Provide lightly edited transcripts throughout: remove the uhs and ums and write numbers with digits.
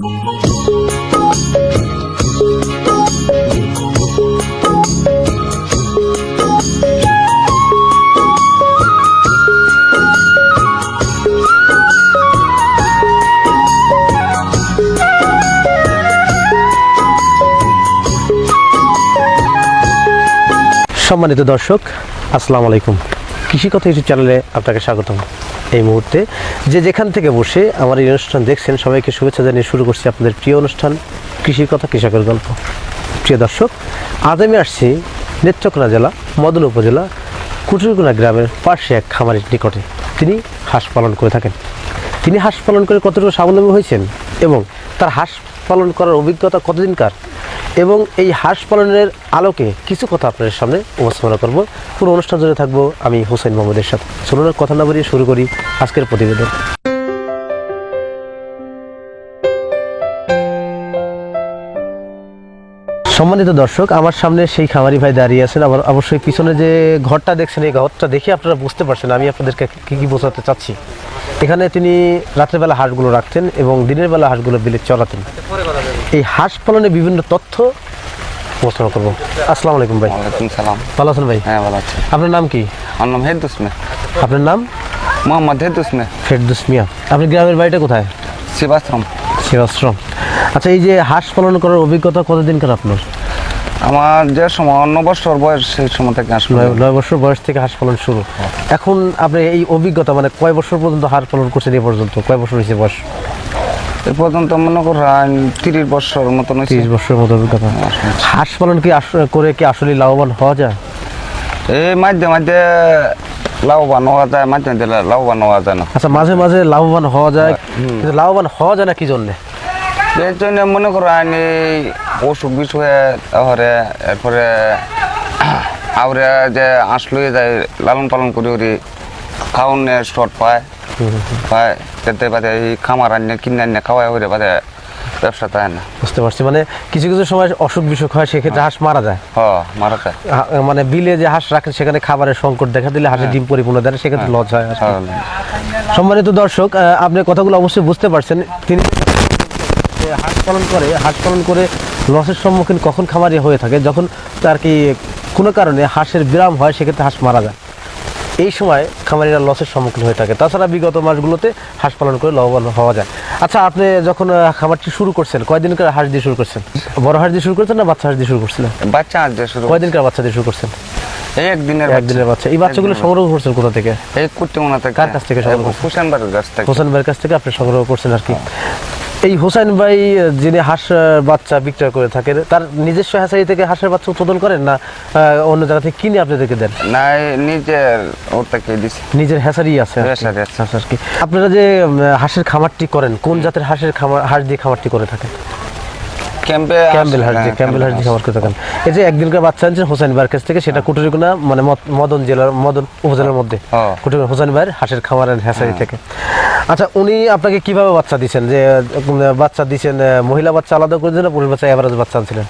সম্মানিত দর্শক, আসসালামু আলাইকুম। কৃষি কথা ইউটিউব চ্যানেলে আপনাকে স্বাগতম। এই মুহূর্তে যে যেখান থেকে বসে আমার এই অনুষ্ঠান দেখছেন, সবাইকে শুভেচ্ছা জানিয়ে শুরু করছি আপনাদের প্রিয় অনুষ্ঠান কৃষির কথা, কৃষকের গল্প। প্রিয় দর্শক, আজ আমি আসছি নেত্রকোনা জেলা মদন উপজেলা কুটুরগুনা গ্রামের পাশে এক খামারের নিকটে। তিনি হাঁস পালন করে থাকেন। তিনি হাঁস পালন করে কতটুকু স্বাবলম্বী হয়েছেন এবং তার হাঁস পালন করার অভিজ্ঞতা কতদিনকার, এবং এই হাঁস পালনের আলোকে কিছু কথা আপনাদের সামনে উপস্থাপনা করব। পুরো অনুষ্ঠান জুড়ে থাকবো আমি হোসেন মোহাম্মদের সাথে। চলুন কথা না বাড়িয়ে শুরু করি আজকের প্রতিবেদন। সম্মানিত দর্শক, আমার সামনে সেই খামারি ভাই দাঁড়িয়ে আছেন। আবার অবশ্যই পিছনে যে ঘরটা দেখছেন, এই ঘরটা দেখে আপনারা বুঝতে পারছেন আমি আপনাদেরকে কী বোঝাতে চাচ্ছি। এখানে তিনি রাতের বেলা হাঁসগুলো রাখতেন এবং দিনের বেলা হাঁসগুলো বিলে চড়াতেন। এই হাঁস পালনে বিভিন্ন তথ্য উপস্থাপন করবো। আসসালামু আলাইকুম ভাই। ওয়ালাইকুম সালাম। ভালো আছেন ভাই? হ্যাঁ, ভালো আছি। আপনার নাম কি? আমার নাম হেদুস মিয়া। আপনার নাম? মোহাম্মদ হেদুস মিয়া। ফেরদৌস মিয়া। আপনার গ্রামের বাড়িটা কোথায়? শিবাশ্রম। শিবাশ্রম। আচ্ছা, এই যে হাঁস পালন করার অভিজ্ঞতা কতদিনকার আপনার? আমার যে সময় 9 বছর বয়স, সেই সময় থেকে আসলে 9 বছর বয়স থেকে হাঁস পালন শুরু। এখন আপনি এই অভিজ্ঞতা মানে কয় বছর পর্যন্ত হাঁস পালন করছেন? এ পর্যন্ত কয় বছর হয়েছে বয়স? এ পর্যন্ত মনে করেন 30 বছর মতন হয়েছে। 30 বছরের মতো অভিজ্ঞতা। হাঁস পালন কি করে কি আসলে লাভবান হওয়া যায়? এই মাঝে মাঝে লাভবান হওয়া যায়, মাঝে মাঝে লাভবান হওয়া যায় না। আচ্ছা, মাঝে মাঝে লাভবান হওয়া যায়, কিন্তু লাভবান হওয়া যায় না কি জন্যে? এর জন্য মনে করেন এই অসুখ বিসুখে, তারপরে এরপরে আউরে যে আঁশ লইয়ে যায়, লালন পালন করি ওরি খাওয়ানোর শর্ট পায় যেতে পারে। এই খামার আনে কিনে আনে খাওয়াই হরে বাদে ব্যবসা তাই না। বুঝতে পারছি, মানে কিছু কিছু সময় অসুখ বিসুখ হয়, সেক্ষেত্রে হাঁস মারা যায়। মারা যায়। মানে বিলে যে হাঁস রাখেন সেখানে খাবারের সংকট দেখা দিলে হাঁসের ডিম পরিপূর্ণ দেয়, সেক্ষেত্রে লস হয়। সম্মানিত দর্শক, আপনি কথাগুলো অবশ্যই বুঝতে পারছেন। তিনি হাঁস পালন করে লসের সম্মুখীন কখন খামারি হয়ে থাকে, যখন তার কি কোনো কারণে হাঁসের বিরাম হয়, সেক্ষেত্রে হাঁস মারা যায়। এই সময় খামারিরা লসের সম্মুখীন হয়ে থাকে। তাছাড়া বিগত মাসগুলোতে হাঁস পালন করে লাভবান হওয়া যায়। আচ্ছা, আপনি যখন খামারটি শুরু করছেন, কয়দিনকার হাঁস দিয়ে শুরু করছেন? বড় হাঁস দিয়ে শুরু করছেন না বাচ্চা হাঁস দিয়ে শুরু করছিলেন? বাচ্চা হাঁস দিয়ে শুরু। কয়দিনকার বাচ্চা দিয়ে শুরু করছেন? একদিনের বাচ্চা। এই বাচ্চাগুলো সংগ্রহ করছেন কোথা থেকে? এই কুট্টিমোনা থেকে। কার কাছ থেকে সংগ্রহ করছেন? হোসেন ভাইয়ের কাছ থেকে। হোসেন ভাইয়ের কাছ থেকে আপনি সংগ্রহ করছেন আর কি। এই হোসেন ভাই যিনি হাঁস বাচ্চা বিক্রয় করে থাকেন, তার নিজস্ব হ্যাচারি থেকে হাঁসের বাচ্চা উৎপাদন করেন না অন্য জায়গা থেকে কিনে আপনাদেরকে দেন? না, নিজের ওর থেকে দিছি। নিজের হ্যাচারি আছে আর কি। আপনারা যে হাঁসের খামারটি করেন, কোন জাতের হাঁস দিয়ে খামারটি করে থাকেন? ক্যাম্বেল হাঁস দিয়ে খামার করে থাকেন। এই যে একদিনকার বাচ্চা আনছেন হোসেন ভাইয়ের কাছ থেকে, সেটা কুটুরিগুনা মানে মদন উপজেলার মধ্যে কুটুরিগুনা হোসেন ভাইয়ের হাঁসের খামার হ্যাচারি থেকে। আচ্ছা, উনি আপনাকে কিভাবে বাচ্চা দিচ্ছেন? যে বাচ্চা দিচ্ছেন, মহিলা বাচ্চা আলাদা করে দিলেন, পুরুষ বাচ্চা এভারেজ বাচ্চা আনছিলেন?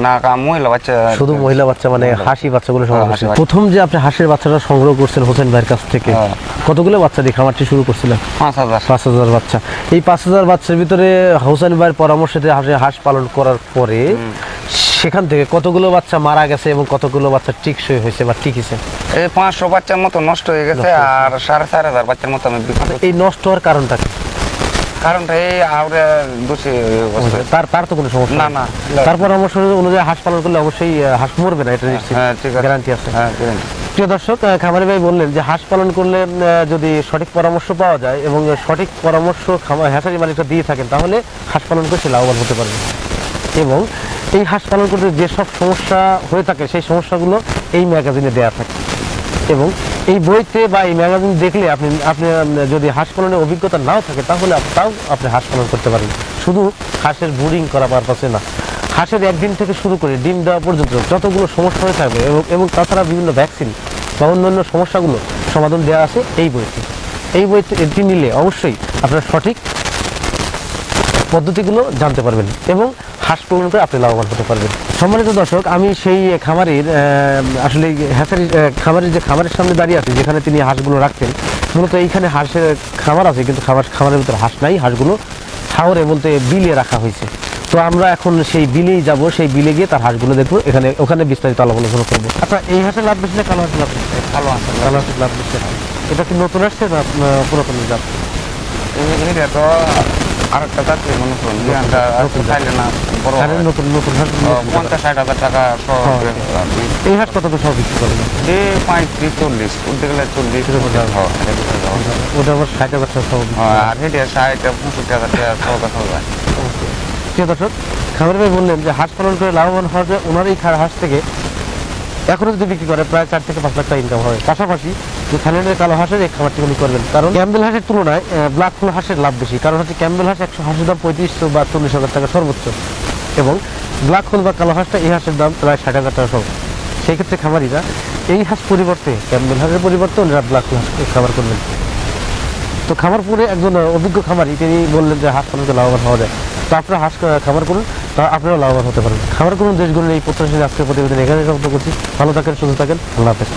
না, মহিলা বাচ্চা। শুধু মহিলা বাচ্চা, মানে হাসি বাচ্চাগুলো সংগ্রহ করছেন। প্রথম যে আপনি হাঁসের বাচ্চাটা সংগ্রহ করছেন হোসেন ভাইয়ের কাছ থেকে, কতগুলো বাচ্চা দিয়ে খামারটি শুরু করছিলেন? 5,000 বাচ্চা। এই 5,000 বাচ্চার ভিতরে হোসেন ভাইয়ের পরামর্শে হাঁস পালন করার পরে সেখান থেকে কতগুলো বাচ্চা মারা গেছে এবং কতগুলো বাচ্চা টিকসই হয়েছে বা টিকেছে? এই 500 বাচ্চার মতো নষ্ট হয়ে গেছে, আর 4,500 বাচ্চার মতো আমি বিক্রি করছি। এই নষ্ট হওয়ার কারণটা কি? কারণটা এই আউরে দোষী তার তো কোনো সমস্যা না। তার পরামর্শ অনুযায়ী হাঁস পালন করলে অবশ্যই হাঁস মরবে না, এটা গ্যারান্টি আছে। প্রিয় দর্শক, খামারি ভাই বললেন যে হাঁস পালন করলে যদি সঠিক পরামর্শ পাওয়া যায় এবং সঠিক পরামর্শ হ্যাচারি মালিকরা দিয়ে থাকেন, তাহলে হাঁস পালন করে সে লাভবান হতে পারবে। এবং এই হাঁস পালন করতে যেসব সমস্যা হয়ে থাকে, সেই সমস্যাগুলো এই ম্যাগাজিনে দেওয়া থাকে। এবং এই বইতে বা এই ম্যাগাজিন দেখলে আপনি যদি হাঁস পালনের অভিজ্ঞতা নাও থাকে, তাহলে আপনি হাঁস পালন করতে পারেন। শুধু হাঁসের ব্রুডিং করা পারপাসে না, হাঁসের একদিন থেকে শুরু করে ডিম দেওয়া পর্যন্ত যতগুলো সমস্যা হয়ে থাকবে এবং তাছাড়া বিভিন্ন ভ্যাকসিন বা অন্যান্য সমস্যাগুলো সমাধান দেওয়া আছে এই বইতে। এই বইতে এটি নিলে অবশ্যই আপনার সঠিক পদ্ধতিগুলো জানতে পারবেন এবং হাঁস পালন করে আপনি লাভবান হতে পারবেন। সম্মানিত দর্শক, আমি সেই খামারের আসলে খামারের খামারের সামনে দাঁড়িয়ে আছি, যেখানে তিনি হাঁসগুলো রাখতেন। মূলত এইখানে হাঁসের খামার আছে, কিন্তু খামারের ভিতরে হাঁস নাই, হাঁসগুলো হাওরে বলতে বিলে রাখা হয়েছে। তো আমরা এখন সেই বিলেই যাব, সেই বিলে গিয়ে তার হাঁসগুলো দেখবো, ওখানে বিস্তারিত আলাপ আলোচনা করবো। আচ্ছা, এই হাঁসের লাভ বেশি না কালো হাঁসের লাভ বেশি? ভালো আছে। কালো হাঁসের লাভ বেশি। এটা কি নতুন আসছে না পুরাতন জাত? এটা তো আরেকটা চাকরি মনে করুন খাইলে না বড় নতুন নতুন হাঁস 50-60 হাজার টাকা এই হাঁস কত করে সব বিক্রি করবেন? 35-40 উঠতে গেলে 40 ওটা আবার 60,000 টাকা সব। আর হেঁটে 60-65 হাজার টাকা সব দেখা যায়। প্রিয় দর্শক, খামার ভাই বললেন যে হাঁস পালন করে লাভবান হওয়া যায়। ওনার এই হাঁস থেকে এখনো যদি বিক্রি করে প্রায় 4 থেকে 5 লাখ টাকা ইনকাম হয়। পাশাপাশি যে থাইল্যান্ডের কালো হাঁসের এই খামারটি উনি করবেন, কারণ ক্যাম্বেল হাঁসের তুলনায় ব্ল্যাক হোল হাঁসের লাভ বেশি। কারণ হচ্ছে ক্যাম্বেল হাঁস 100 হাঁসের দাম 3500 বা 40,000 টাকা সর্বোচ্চ, এবং ব্ল্যাক হোল বা কালো হাঁসটা এই হাঁসের দাম প্রায় 60,000 টাকা সর্বোচ্চ। সেই ক্ষেত্রে খামারিরা এই হাঁস পরিবর্তে, ক্যাম্বেল হাঁসের পরিবর্তে ওনারা ব্ল্যাক হোল হাঁস খাবার করবেন। তো খামার করে একজন অভিজ্ঞ খামারি তিনি বললেন যে হাঁস পালন করে লাভবান হওয়া যায়। তো আপনারা হাঁস খামার করুন, তা আপনারাও লাভবান হতে পারেন। খামার করুন, দেশ গড়ুন, এই প্রত্যাশা আজকের প্রতিবেদন এখানে সমাপ্ত করছি। ভালো থাকেন, সুস্থ থাকেন, আল্লাহ হাফেজ।